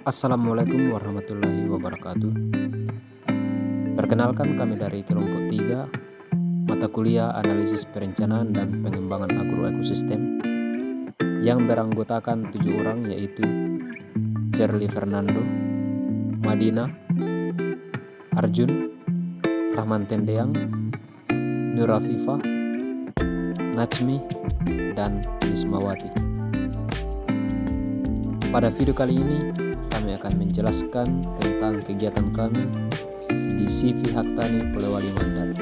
Assalamualaikum warahmatullahi wabarakatuh. Perkenalkan, kami dari kelompok 3 mata kuliah analisis perencanaan dan pengembangan agroekosistem yang beranggotakan 7 orang, yaitu Cherly Fernando, Madina, Arjun, Rahman Tendeang, Nur Afifah, Najmi, dan Ismawati. Pada video kali ini kami akan menjelaskan tentang kegiatan kami di CV Haktani Polewali Mandar.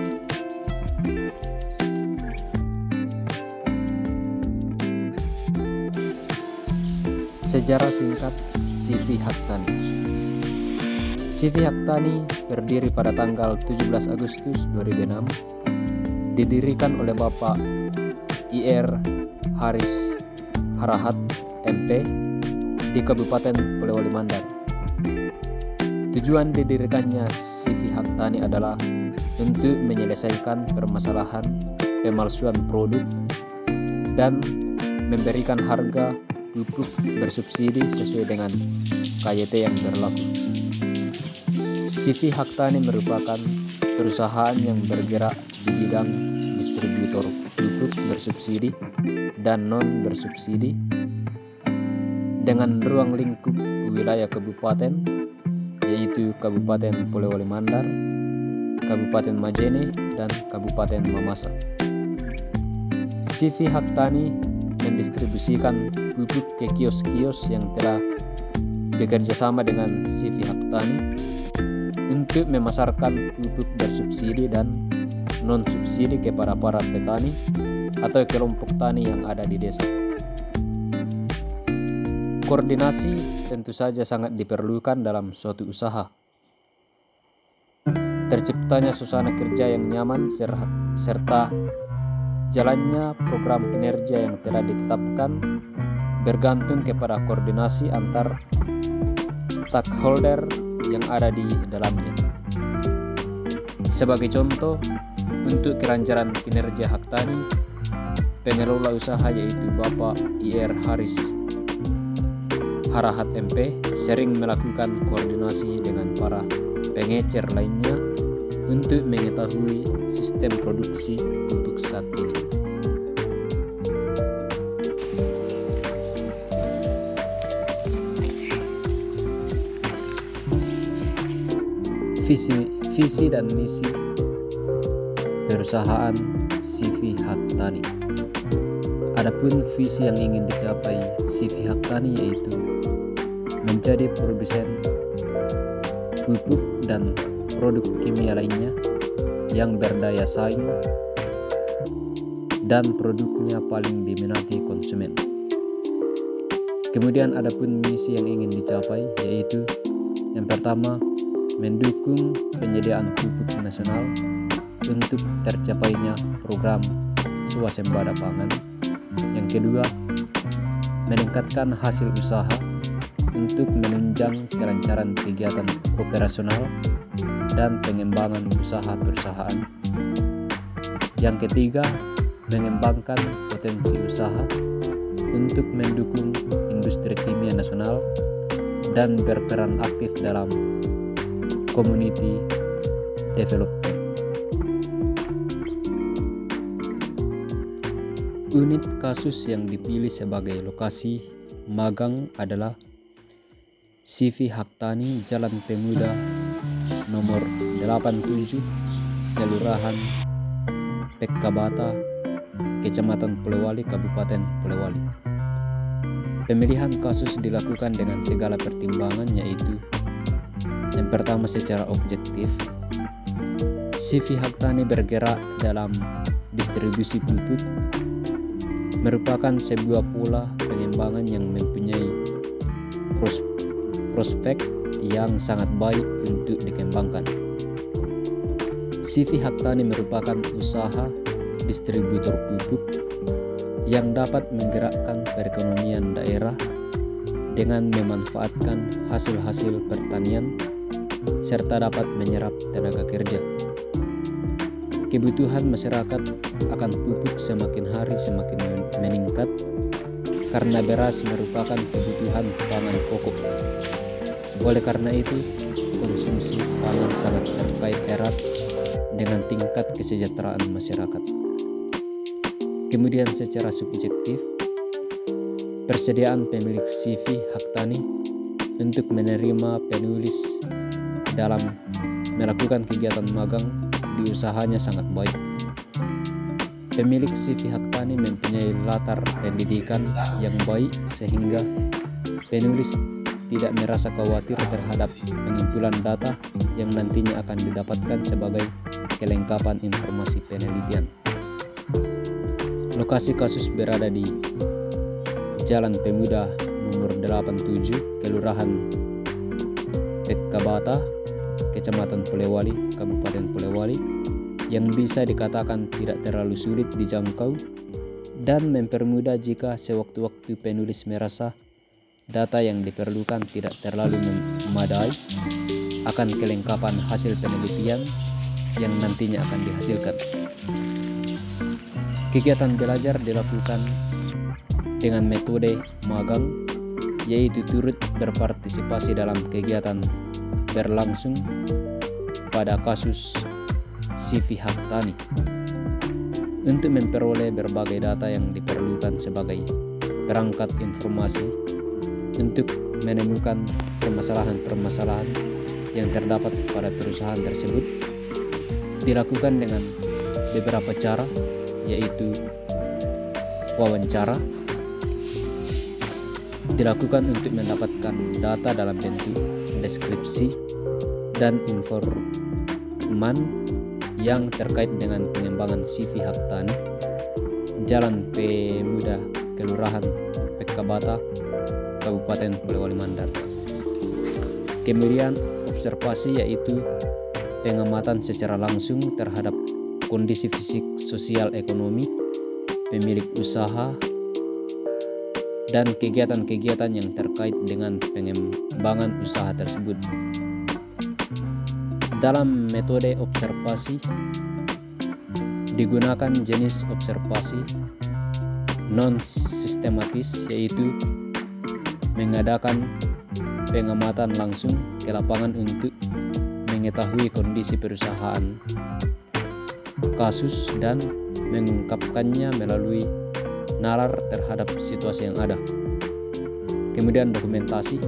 Sejarah singkat CV Haktani. CV Haktani berdiri pada tanggal 17 Agustus 2006, didirikan oleh Bapak IR Haris Harahat MP di Kabupaten Polewali Mandar. Tujuan didirikannya CV Haktani adalah untuk menyelesaikan permasalahan pemalsuan produk dan memberikan harga pupuk bersubsidi sesuai dengan KYT yang berlaku. CV Haktani merupakan perusahaan yang bergerak di bidang distributor pupuk bersubsidi dan non bersubsidi dengan ruang lingkup wilayah kabupaten, yaitu Kabupaten Polewali Mandar, Kabupaten Majene, dan Kabupaten Mamasa. CV Haktani mendistribusikan pupuk ke kios-kios yang telah bekerja sama dengan CV Haktani untuk memasarkan pupuk bersubsidi dan non-subsidi kepada para petani atau kelompok tani yang ada di desa. Koordinasi tentu saja sangat diperlukan dalam suatu usaha. Terciptanya suasana kerja yang nyaman serta jalannya program kinerja yang telah ditetapkan bergantung kepada koordinasi antar stakeholder yang ada di dalamnya. Sebagai contoh, untuk kelancaran kinerja Haktani, pengelola usaha yaitu Bapak IR Haris Harahat MP sering melakukan koordinasi dengan para pengecer lainnya untuk mengetahui sistem produksi pupuk saat ini. Visi dan misi perusahaan CV Haktani. Adapun visi yang ingin dicapai CV Haktani yaitu menjadi produsen pupuk dan produk kimia lainnya yang berdaya saing dan produknya paling diminati konsumen. Kemudian adapun misi yang ingin dicapai yaitu yang pertama, mendukung penyediaan pupuk nasional untuk tercapainya program swasembada pangan. Yang kedua, meningkatkan hasil usaha untuk menunjang kelancaran kegiatan operasional dan pengembangan usaha perusahaan. Yang ketiga, mengembangkan potensi usaha untuk mendukung industri kimia nasional dan berperan aktif dalam community development. Unit kasus yang dipilih sebagai lokasi magang adalah CV Haktani Jalan Pemuda nomor 87, Kelurahan Pekkabata, Kecamatan Polewali, Kabupaten Polewali. Pemilihan kasus dilakukan dengan segala pertimbangan, yaitu yang pertama secara objektif, CV Haktani bergerak dalam distribusi pupuk merupakan sebuah pola pengembangan yang mempunyai prospek yang sangat baik untuk dikembangkan. CV Haktani merupakan usaha distributor pupuk yang dapat menggerakkan perekonomian daerah dengan memanfaatkan hasil-hasil pertanian serta dapat menyerap tenaga kerja. Kebutuhan masyarakat akan pupuk semakin hari semakin meningkat karena beras merupakan kebutuhan pangan pokok. Oleh karena itu, konsumsi pangan sangat terkait erat dengan tingkat kesejahteraan masyarakat. Kemudian secara subjektif, persediaan pemilik CV hak tani untuk menerima penulis dalam melakukan kegiatan magang di usahanya sangat baik. Pemilik CV hak tani mempunyai latar pendidikan yang baik sehingga penulis tidak merasa khawatir terhadap pengumpulan data yang nantinya akan didapatkan sebagai kelengkapan informasi penelitian. Lokasi kasus berada di Jalan Pemuda nomor 87, Kelurahan Pekkabata, Kecamatan Polewali, Kabupaten Polewali, yang bisa dikatakan tidak terlalu sulit dijangkau dan mempermudah jika sewaktu-waktu penulis merasa data yang diperlukan tidak terlalu memadai akan kelengkapan hasil penelitian yang nantinya akan dihasilkan. Kegiatan belajar dilakukan dengan metode magang, yaitu turut berpartisipasi dalam kegiatan berlangsung pada kasus CV hak tani untuk memperoleh berbagai data yang diperlukan sebagai perangkat informasi untuk menemukan permasalahan-permasalahan yang terdapat pada perusahaan tersebut. Dilakukan dengan beberapa cara, yaitu wawancara, dilakukan untuk mendapatkan data dalam bentuk deskripsi dan informan yang terkait dengan pengembangan CV hak tani, Jalan Pemuda, Kelurahan Pekkabata, Kabupaten Polewali Mandar. Kemudian observasi, yaitu pengamatan secara langsung terhadap kondisi fisik, sosial, ekonomi pemilik usaha dan kegiatan-kegiatan yang terkait dengan pengembangan usaha tersebut. Dalam metode observasi digunakan jenis observasi non-sistematis, yaitu mengadakan pengamatan langsung ke lapangan untuk mengetahui kondisi perusahaan kasus dan mengungkapkannya melalui nalar terhadap situasi yang ada. Kemudian dokumentasi.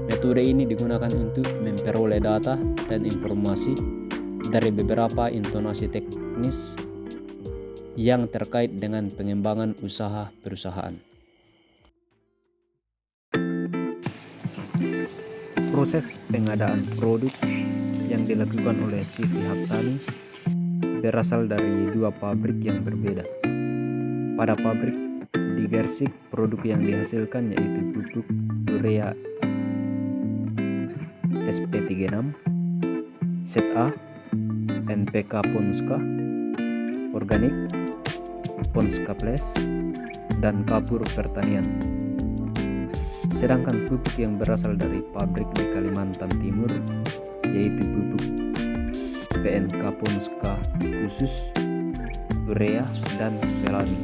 Metode ini digunakan untuk memperoleh data dan informasi dari beberapa intonasi teknis yang terkait dengan pengembangan usaha perusahaan. Proses pengadaan produk yang dilakukan oleh CV hak tani berasal dari dua pabrik yang berbeda. Pada pabrik di Gersik, produk yang dihasilkan yaitu pupuk urea SP36, ZA, NPK Ponska, Organik, Ponska Plus, dan Kapur Pertanian. Sedangkan pupuk yang berasal dari pabrik di Kalimantan Timur yaitu pupuk PNK Ponska Khusus, Urea, dan Pelami.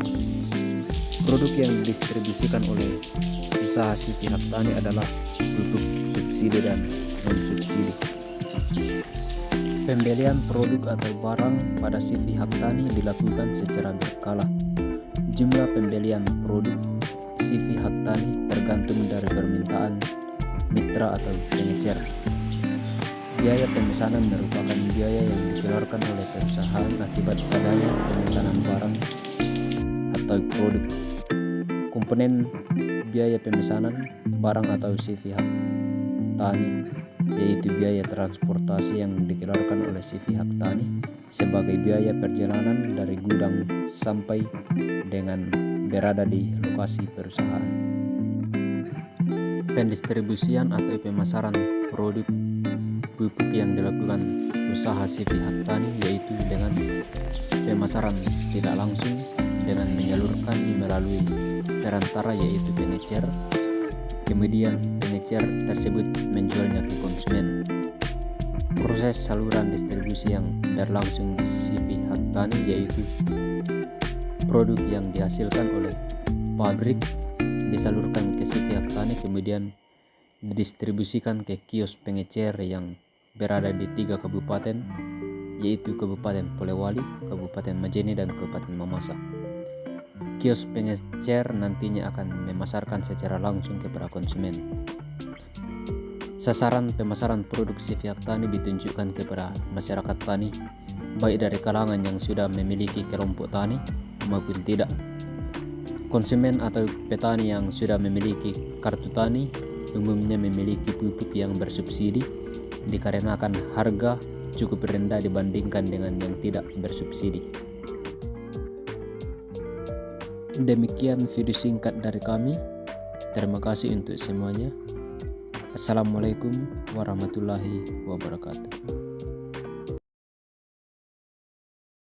Produk yang didistribusikan oleh usaha CV hak tani adalah pupuk subsidi dan non-subsidi. Pembelian produk atau barang pada CV hak tani dilakukan secara berkala. Jumlah pembelian produk CV hak tani tergantung dari permintaan mitra atau pengecer. Biaya pemesanan merupakan biaya yang dikeluarkan oleh perusahaan akibat adanya pemesanan barang atau produk. Komponen biaya pemesanan barang atau CV hak tani yaitu biaya transportasi yang dikeluarkan oleh CV hak tani sebagai biaya perjalanan dari gudang sampai dengan berada di lokasi perusahaan. Pendistribusian atau pemasaran produk pupuk yang dilakukan usaha CV hak tani yaitu dengan pemasaran tidak langsung dengan menyalurkan melalui perantara yaitu pengecer. Kemudian pengecer tersebut menjualnya ke konsumen. Proses saluran distribusi yang berlangsung di CV hak tani yaitu produk yang dihasilkan oleh pabrik disalurkan ke CV hak tani, kemudian didistribusikan ke kios pengecer yang berada di 3 kabupaten, yaitu Kabupaten Polewali, Kabupaten Majene, dan Kabupaten Mamasa. Kios pengecer nantinya akan memasarkan secara langsung kepada konsumen. Sasaran pemasaran produk CV Haktani ditunjukkan kepada masyarakat tani, baik dari kalangan yang sudah memiliki kelompok tani maupun tidak. Konsumen atau petani yang sudah memiliki kartu tani umumnya memiliki pupuk yang bersubsidi dikarenakan harga cukup rendah dibandingkan dengan yang tidak bersubsidi. Demikian video singkat dari kami. Terima kasih untuk semuanya. Assalamualaikum warahmatullahi wabarakatuh.